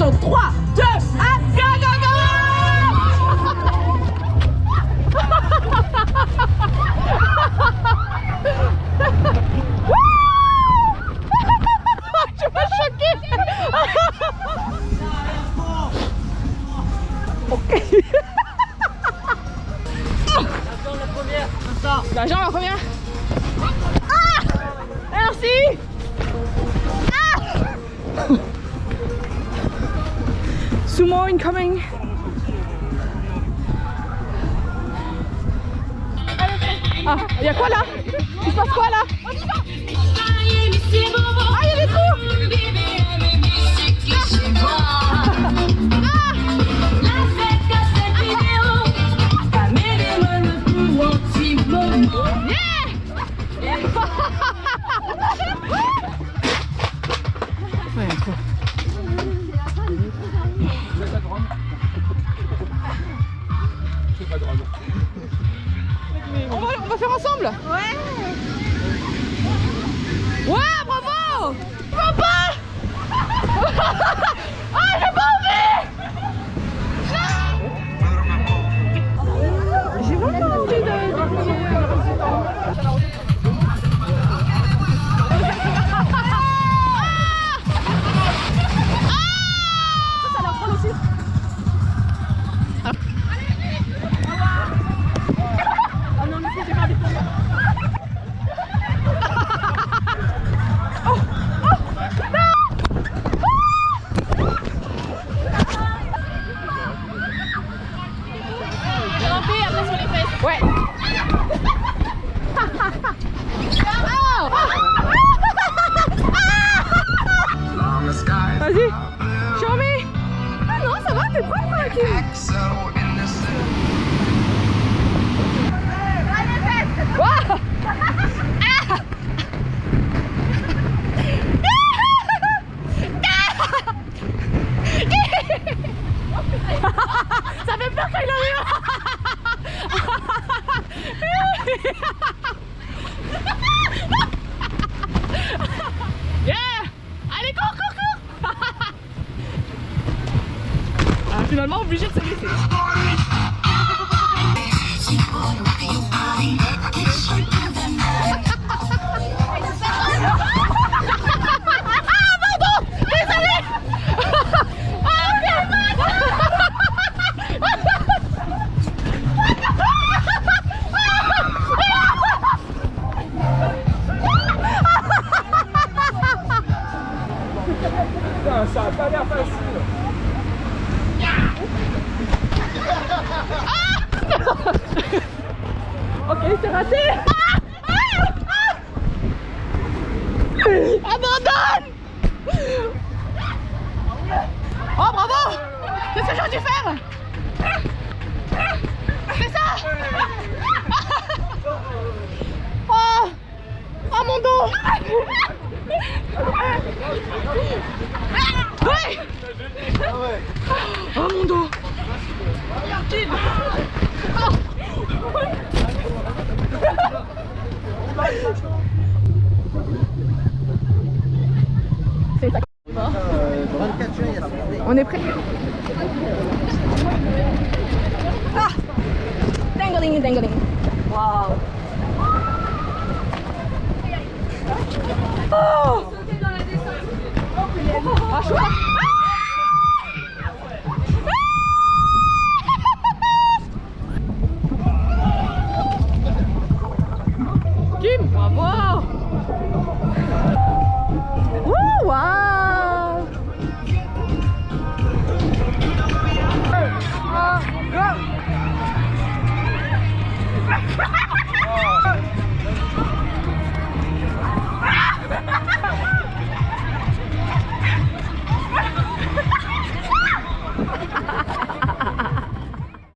dans 3, 2, 1, go, go, go! Tu m'as choqué. Ok. La première, c'est ça. La jambe la première. Ah! Merci. Ah! Sumo incoming. Ah, il y a quoi là? Il se passe quoi là? On y va! Ah, il y a des trous! On va faire ensemble? Ouais! Ouais, bravo! Papa! Ah, j'ai pas envie! J'ai vraiment envie de ça a l'air drôle aussi. Ah non, mais j'ai pas envie de tomber. Ouais. Vas-y, show me. Ah non, ça va, t'es propre là, Kim. Wow. Ça fait peur quand il a vu. Yeah! Allez, cours, cours, cours! Ah, finalement, obligé de se laisser. Ah, pardon! Désolé! Ça a pas l'air facile. Ok, c'est raté. Abandonne. Oh, bravo. C'est ce que j'aurais dû faire. C'est ça. Oh, oh mon dos. Ouais. Oh mon dos. Oh. C'est ça. On est prêt. Ah. Dangling, dangling. Wow. Oh. Ah, chaud.